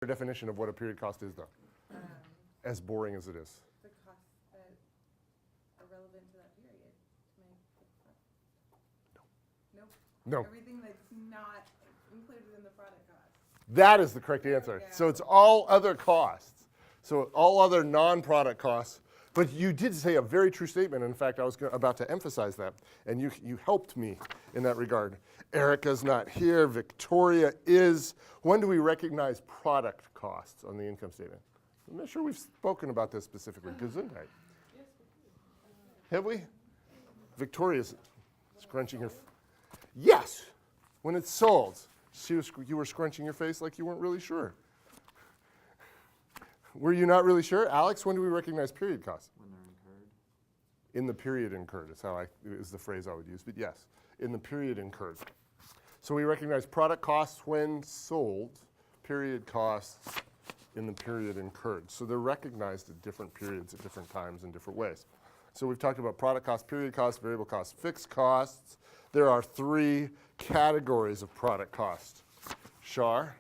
definition of what a period cost is, though, as boring as it is. The costs that are relevant to that period to make the product. Nope. No. Everything that's not included in the product cost. That is the correct answer. So it's all other costs. So all other non-product costs. But you did say a very true statement. In fact, I was about to emphasize that. And you helped me in that regard. Erica's not here. Victoria is. When do we recognize product costs on the income statement? I'm not sure we've spoken about this specifically. Gesundheit. Have we? Victoria's scrunching her. Yes, when it's sold. You were scrunching your face like you weren't really sure. Were you not really sure? Alex, when do we recognize period costs? When they're incurred. In the period incurred is the phrase I would use, but yes, in the period incurred. So we recognize product costs when sold, period costs in the period incurred. So they're recognized at different periods at different times in different ways. So we've talked about product costs, period costs, variable costs, fixed costs. There are 3 categories of product cost. Shar,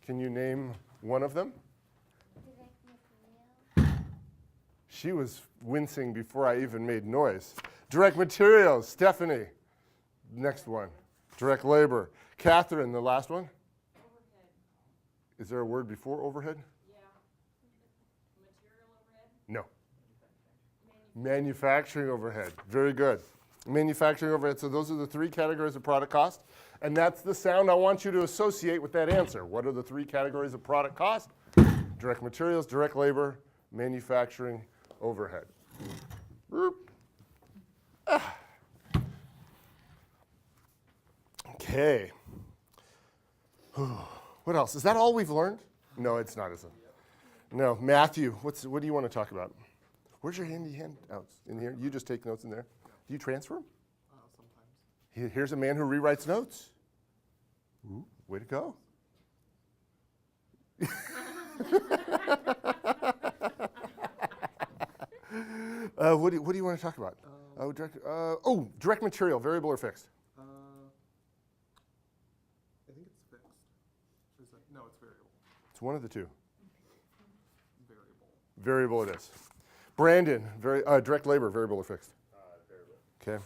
can you name one of them? She was wincing before I even made noise. Direct materials, Stephanie. Next one. Direct labor. Catherine, the last one? Overhead. Is there a word before overhead? Yeah. Material overhead? No. Manufacturing overhead. Very good. Manufacturing overhead. So those are the 3 categories of product cost. And that's the sound I want you to associate with that answer. What are the 3 categories of product cost? Direct materials, direct labor, manufacturing overhead. Okay. What else? Is that all we've learned? No, it's not, is it? No. Matthew, what do you want to talk about? Where's your handy handouts? In here? You just take notes in there. Do you transfer them? Sometimes. Here's a man who rewrites notes. Ooh, way to go. What do you want to talk about? Direct material, variable or fixed? I think it's fixed. No, it's variable. It's one of the 2. Variable. Variable it is. Brandon, direct labor, variable or fixed? Variable. Okay.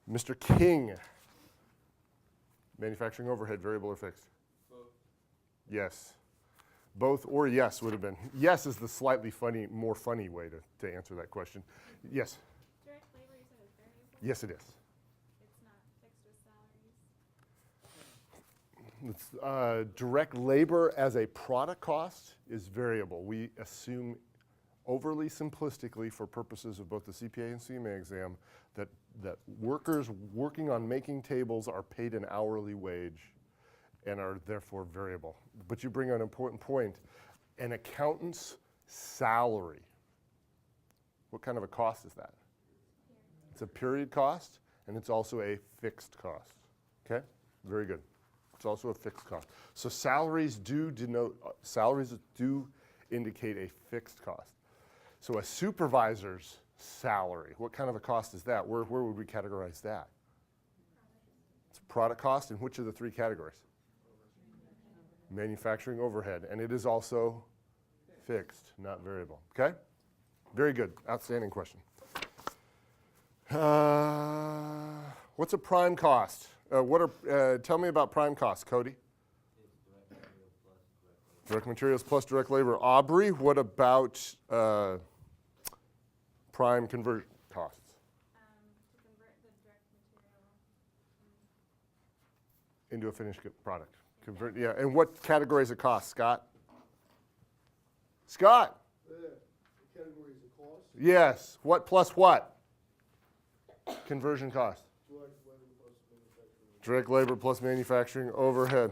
Mr. King, manufacturing overhead, variable or fixed? Both. Yes. Both or yes would have been. Yes is the slightly more funny way to answer that question. Yes. Direct labor, you said is variable? Yes, it is. It's not fixed with salaries? Direct labor as a product cost is variable. We assume overly simplistically for purposes of both the CPA and CMA exam that workers working on making tables are paid an hourly wage and are therefore variable. But you bring an important point. An accountant's salary, what kind of a cost is that? It's a period cost, and it's also a fixed cost. Okay? Very good. It's also a fixed cost. So salaries do indicate a fixed cost. So a supervisor's salary, what kind of a cost is that? Where would we categorize that? It's a product cost in which of the 3 categories? Manufacturing overhead, and it is also fixed, not variable. Okay? Very good. Outstanding question. What's a prime cost? Tell me about prime costs, Cody. Direct materials plus direct labor. Aubrey, what about prime conversion costs? To convert the direct material Into a finished product. Yeah, and what categories of cost, Scott? Scott? The categories of cost. Yes. What plus what? Conversion cost. Direct labor plus manufacturing. Direct labor plus manufacturing overhead.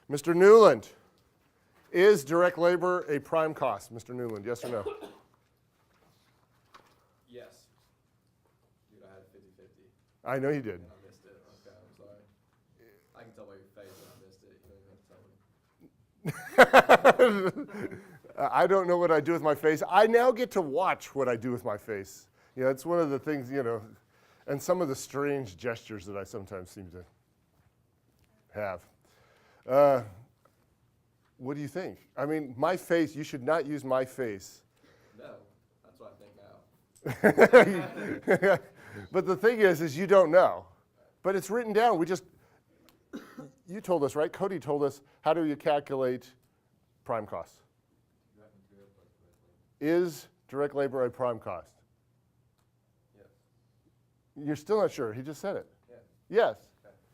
Mr. Newland, is direct labor a prime cost? Mr. Newland, yes or no? Yes. Dude, I had 50-50. I know you did. I missed it. Okay, I'm sorry. I can tell by your face that I missed it. You don't even have to tell me. I don't know what I do with my face. I now get to watch what I do with my face. You know, it's one of the things, and some of the strange gestures that I sometimes seem to have. What do you think? I mean, my face, you should not use my face. No, that's what I think now. But the thing is you don't know. But it's written down. You told us, right? Cody told us, how do you calculate prime costs? Is direct labor a prime cost? Yes. You're still not sure. He just said it. Yeah. Yes.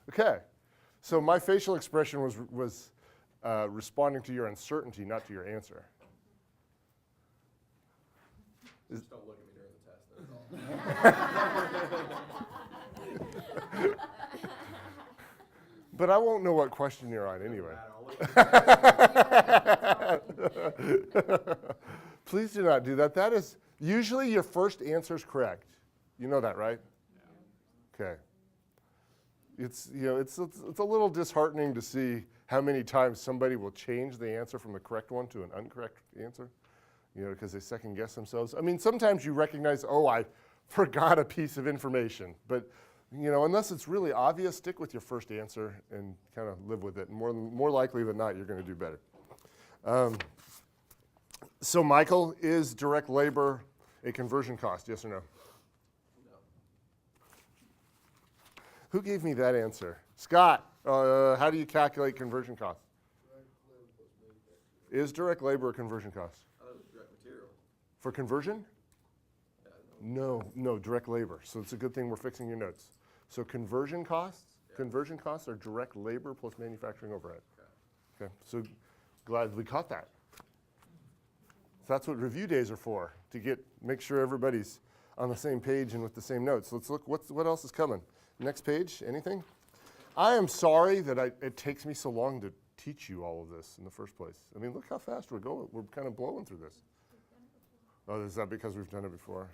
Okay. So my facial expression was responding to your uncertainty, not to your answer. Just don't look at me during the test, that's all. But I won't know what question you're on anyway. Please do not do that. That is usually your first answer is correct. You know that, right? Okay. It's it's a little disheartening to see how many times somebody will change the answer from the correct one to an incorrect answer. Because they second guess themselves. I mean, sometimes you recognize, oh, I forgot a piece of information, but unless it's really obvious, stick with your first answer and kind of live with it. And more likely than not, you're going to do better. So, Michael, is direct labor a conversion cost? Yes or no? No. Who gave me that answer? Scott, how do you calculate conversion cost? Is direct labor a conversion cost? I thought it was direct material. For conversion? Yeah, no. No, direct labor. So it's a good thing we're fixing your notes. So conversion costs are direct labor plus manufacturing overhead. Okay, so glad we caught that. So that's what review days are for, to make sure everybody's on the same page and with the same notes. Let's look, what else is coming? Next page, anything? I am sorry that it takes me so long to teach you all of this in the first place. I mean, look how fast we're going. We're kind of blowing through this. Oh, is that because we've done it before?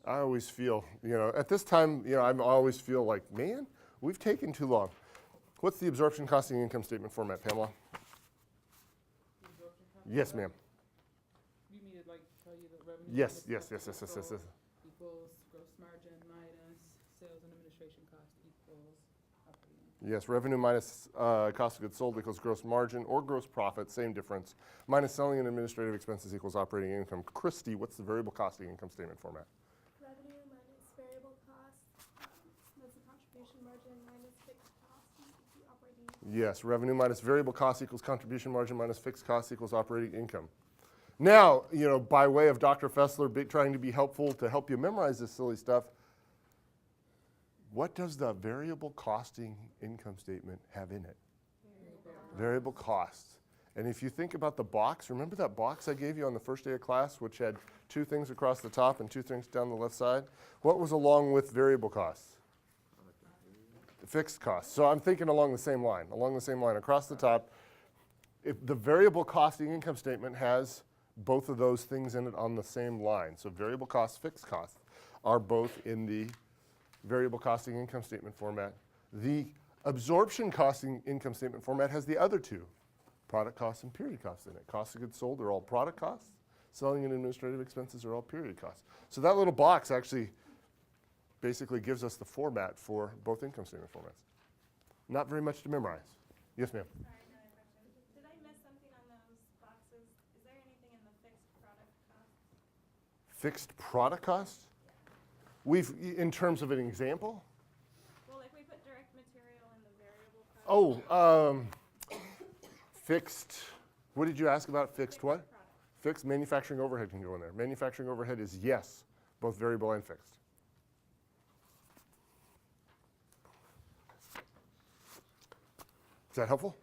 I always feel, at this time, I always feel like, man, we've taken too long. What's the absorption costing income statement format, Pamela? Yes, ma'am. You mean to tell you the revenue? Yes. Equals gross margin minus sales and administration cost equals operating. Yes, revenue minus cost of goods sold equals gross margin or gross profit, same difference. Minus selling and administrative expenses equals operating income. Christy, what's the variable costing income statement format? Revenue minus variable cost, that's the contribution margin minus fixed cost, equals the operating. Yes, revenue minus variable cost equals contribution margin minus fixed cost equals operating income. Now, by way of Dr. Fessler trying to be helpful to help you memorize this silly stuff, what does the variable costing income statement have in it? Variable costs. And if you think about the box, remember that box I gave you on the first day of class, which had 2 things across the top and 2 things down the left side? What was along with variable costs? The fixed costs. So I'm thinking along the same line, across the top. If the variable costing income statement has both of those things in it on the same line. So variable costs, fixed costs are both in the variable costing income statement format. The absorption costing income statement format has the other 2, product costs and period costs in it. Cost of goods sold are all product costs. Selling and administrative expenses are all period costs. So that little box actually basically gives us the format for both income statement formats. Not very much to memorize. Yes, ma'am. Sorry, another question. Did I miss something on those boxes? Is there anything in the fixed product cost? Fixed product cost? In terms of an example? Well, we put direct material in the variable cost. Fixed, what did you ask about? Fixed what? Product. Fixed manufacturing overhead can go in there. Manufacturing overhead is yes, both variable and fixed. Is that helpful?